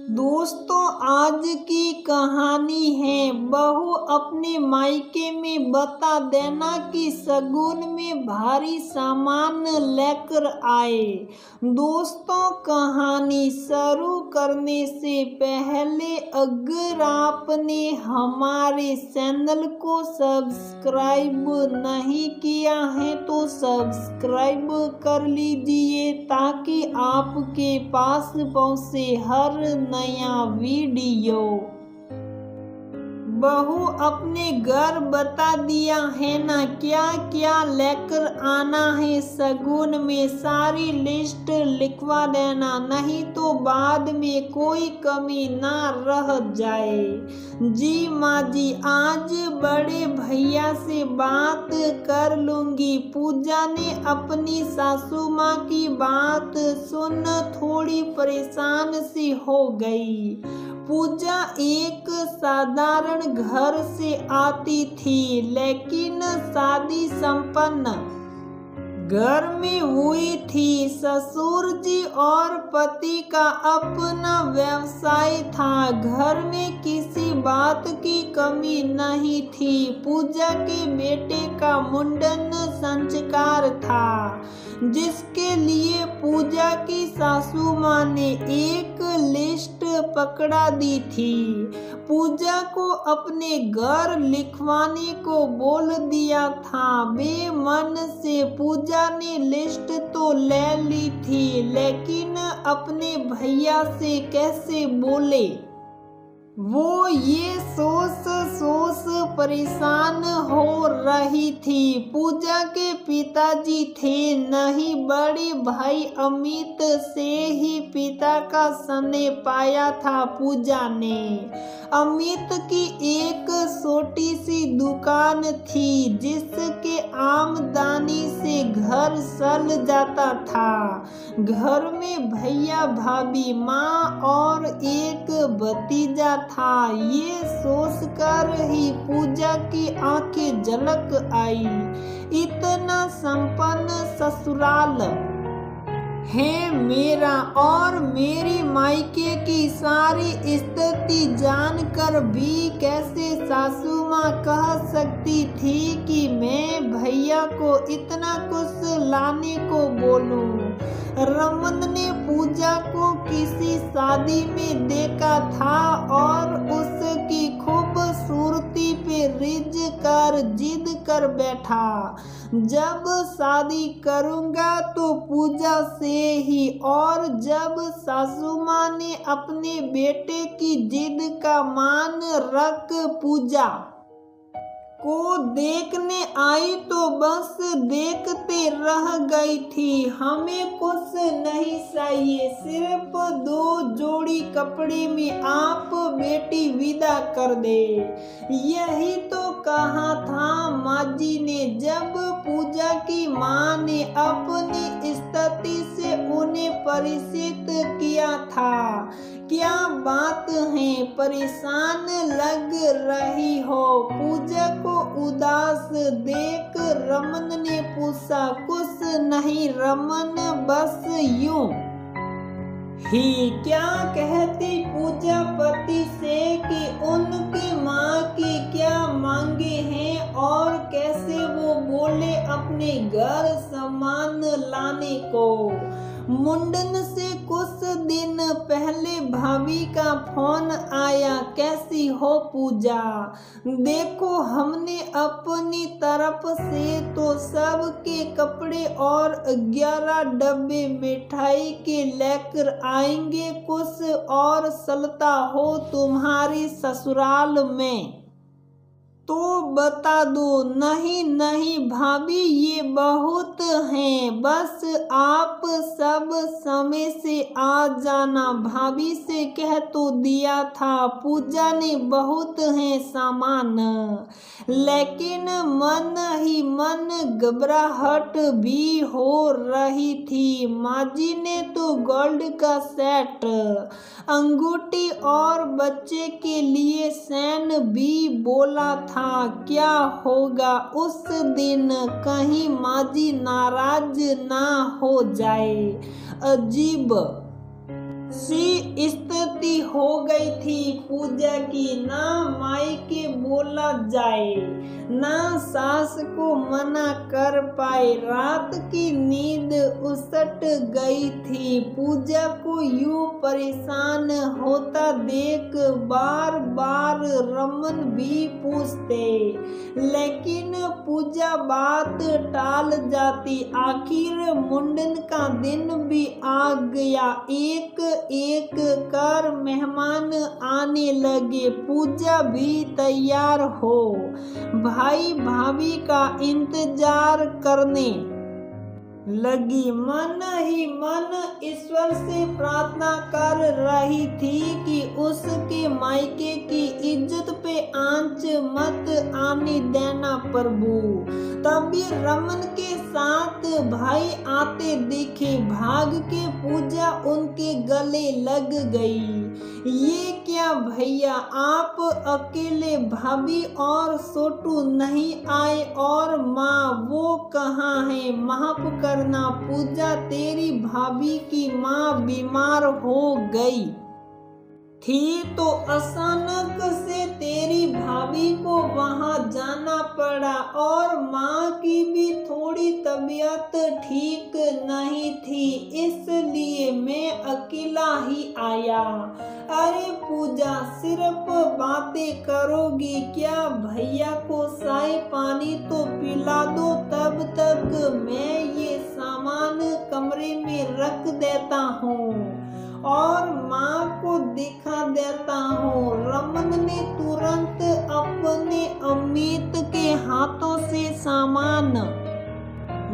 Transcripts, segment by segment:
दोस्तों, आज की कहानी है बहू अपने मायके में बता देना कि शगुन में भारी सामान लेकर आए। दोस्तों, कहानी शुरू करने से पहले अगर आपने हमारे चैनल को सब्सक्राइब नहीं किया है तो सब्सक्राइब कर लीजिए ताकि आपके पास पहुंचे हर नया वीडियो। बहू अपने घर बता दिया है ना क्या क्या लेकर आना है शगुन में, सारी लिस्ट लिखवा देना, नहीं तो बाद में कोई कमी ना रह जाए। जी माँ जी, आज बड़े भैया से बात कर लूंगी। पूजा ने अपनी सासू माँ की बात सुन थोड़ी परेशान सी हो गई। पूजा एक साधारण घर से आती थी, लेकिन शादी संपन्न घर में हुई थी। ससुर जी और पति का अपना व्यवसाय था। घर में किसी बात की कमी नहीं थी। पूजा के बेटे का मुंडन संस्कार था, जिसके लिए पूजा की सासू माँ ने एक लिस्ट पकड़ा दी थी। पूजा को अपने घर लिखवाने को बोल दिया था। बेमन से पूजा ने लिस्ट तो ले ली थी, लेकिन अपने भैया से कैसे बोले, वो ये सोच परेशान हो रही थी। पूजा के पिताजी थे नहीं, बड़े भाई अमित से ही पिता का स्नेह पाया था पूजा ने। अमित की एक छोटी सी दुकान थी, जिसके आमदनी से घर चल जाता था। घर में भैया भाभी, माँ और एक भतीजा था। ये सोचकर ही पूजा की आंखें झलक आई। इतना संपन्न ससुराल है मेरा, और मेरी मायके की सारी स्थिति जानकर भी कैसे सासू माँ कह सकती थी कि मैं भैया को इतना कुछ लाने को बोलूं। रमन ने पूजा को किसी शादी में देखा था और उसकी खूबसूरती पे रिझ कर जिद कर बैठा, जब शादी करूंगा तो पूजा से ही। और जब सासू माँ ने अपने बेटे की जिद का मान रख पूजा को देखने आई तो बस देखते रह गई थी। हमें कुछ नहीं चाहिए, सिर्फ 2 जोड़ी कपड़े में आप बेटी विदा कर दे। यही तो कहा था माँ जी ने जब पूजा की माँ ने अपनी स्थिति से उन्हें परिचित किया था। क्या बात है, परेशान लग रही हो? पूजा को उदास देख रमन ने पूछा। कुछ नहीं रमन, बस यूं ही। क्या कहती पूजा पति से कि उनकी माँ की क्या मांगे हैं और कैसे वो बोले अपने घर सामान लाने को। मुंडन से कुछ दिन पहले भाभी का फोन आया, कैसी हो पूजा? देखो, हमने अपनी तरफ से तो सबके कपड़े और 11 डब्बे मिठाई के लेकर आएंगे। कुछ और चलता हो तुम्हारे ससुराल में तो बता दो। नहीं नहीं भाभी, ये बहुत हैं, बस आप सब समय से आ जाना। भाभी से कह तो दिया था, पूजा ने बहुत है सामान। लेकिन मन ही मन घबराहट भी हो रही थी। माँ जी ने तो गोल्ड का सेट, अंगूठी और बच्चे के लिए चैन भी बोला था। क्या होगा उस दिन, कहीं माँ जी नाराज ना हो जाए। अजीब सी स्थिति गलती हो गई थी पूजा की, ना मायके बोला जाए ना सास को मना कर पाए। रात की नींद उसट गई थी। पूजा को यूं परेशान होता देख बार बार रमन भी पूछते, लेकिन पूजा बात टाल जाती। आखिर मुंडन का दिन भी आ गया। एक एक कर मेहमान आने लगे। पूजा भी तैयार हो भाई भाभी का इंतजार करने लगी। मन ही मन ईश्वर से प्रार्थना कर रही थी कि उसके मायके की इज्जत पे आंच मत आने देना प्रभु। तभी रमन के साथ भाई आते दिखे। भाग के पूजा उनके गले लग गई। ये क्या भैया, आप अकेले, भाभी और सोटू नहीं आए? और माँ वो कहाँ है? माफ करना पूजा, तेरी भाभी की माँ बीमार हो गई थी तो अचानक से तेरी भाभी को वहां जाना पड़ा, और माँ की भी थोड़ी तबीयत ठीक नहीं थी, इसलिए मैं अकेला ही आया। अरे पूजा, सिर्फ बातें करोगी क्या? भैया को चाय पानी तो पिला दो, तब तक मैं ये सामान कमरे में रख देता हूँ और माँ को दिखा देता हूँ। रमन ने तुरंत अपने अमित के हाथों से सामान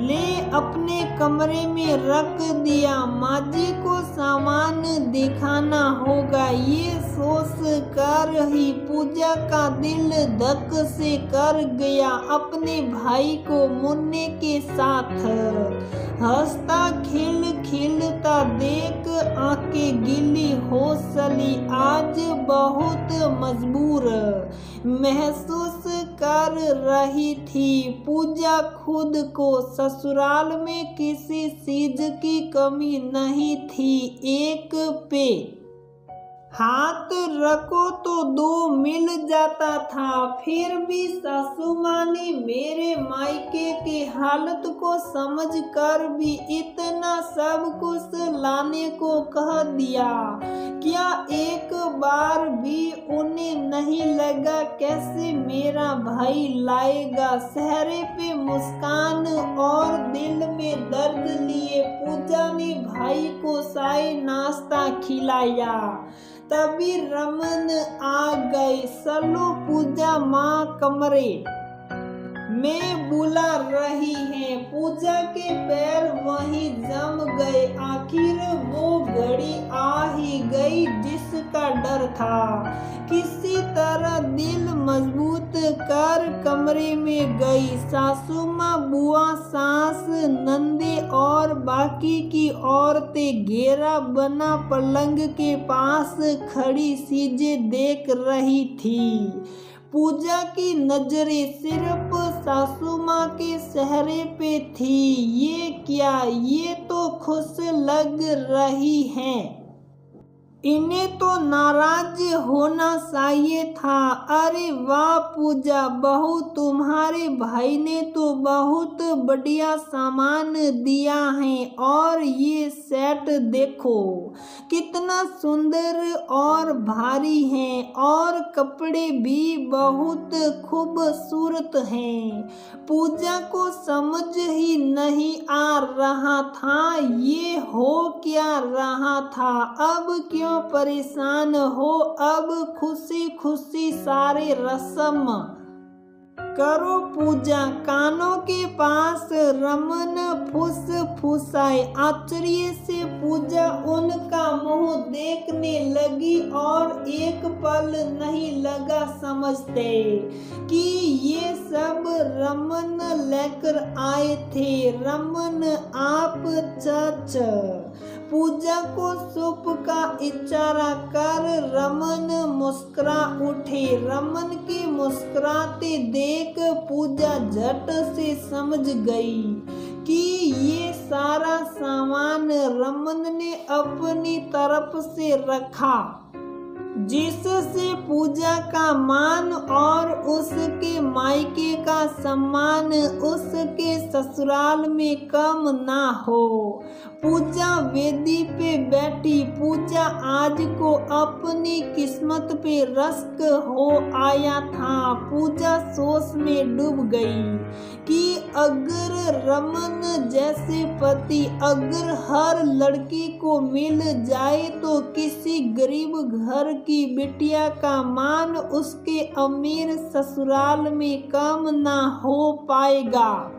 ले अपने कमरे में रख दिया। माजी को सामान दिखाना होगा, ये सोच कर ही पूजा का दिल धक से कर गया। अपने भाई को मुन्ने के साथ हंसता खिलता देख आंखें गीली हो चली। आज बहुत मजबूर महसूस कर रही थी पूजा खुद को। ससुराल में किसी चीज की कमी नहीं थी। एक पे हाथ रखो तो दो मिल जाता था। फिर भी सासू माँ ने मेरे मायके की हालत को समझ कर भी इतना सब कुछ लाने को कह दिया। क्या एक बार भी उन्हें नहीं लगा कैसे मेरा भाई लाएगा? चेहरे पे मुस्कान और दिल में दर्द लिए पूजा ने भाई को चाय नाश्ता खिलाया। तभी रमन आ गए। चलो पूजा, माँ कमरे में बुला रही है। पूजा के पैर वहीं जम गए। आखिर वो घड़ी आ ही गई जिसका डर था। किसी तरह दिल मजबूत कर कमरे में गई। सासू माँ, बुआ, सास, नंदे और बाकी की औरतें घेरा बना पलंग के पास खड़ी चीजें देख रही थी। पूजा की नजरें सिर्फ सासू माँ के चेहरे पे थी। ये क्या, ये तो खुश लग रही हैं। इन्हें तो नाराज होना चाहिए था। अरे वाह पूजा बहू, तुम्हारे भाई ने तो बहुत बढ़िया सामान दिया है। और ये सेट देखो कितना सुंदर और भारी है, और कपड़े भी बहुत खूबसूरत हैं। पूजा को समझ ही नहीं आ रहा था ये हो क्या रहा था। अब क्यों परेशान हो? अब खुशी खुशी सारे रस्म करो पूजा। कानों के पास रमन फुसफुसाए। आश्चर्य से पूजा उनका मुंह देखने लगी और एक पल नहीं लगा समझते कि ये सब रमन लेकर आए थे। रमन, आप चाचा। पूजा को चुप का इशारा कर रमन मुस्कुरा उठे। रमन के मुस्कुराते देख पूजा झट से समझ गई कि ये सारा सामान रमन ने अपनी तरफ से रखा जिससे पूजा का मान और उसके मायके का सम्मान उसके ससुराल में कम ना हो। पूजा वेदी पे बैठी। पूजा आज को अपनी किस्मत पे रश्क हो आया था। पूजा सोच में डूब गई कि अगर रमन जैसे पति अगर हर लड़की को मिल जाए तो किसी गरीब घर की बिटिया का मान उसके अमीर ससुराल में कम ना हो पाएगा।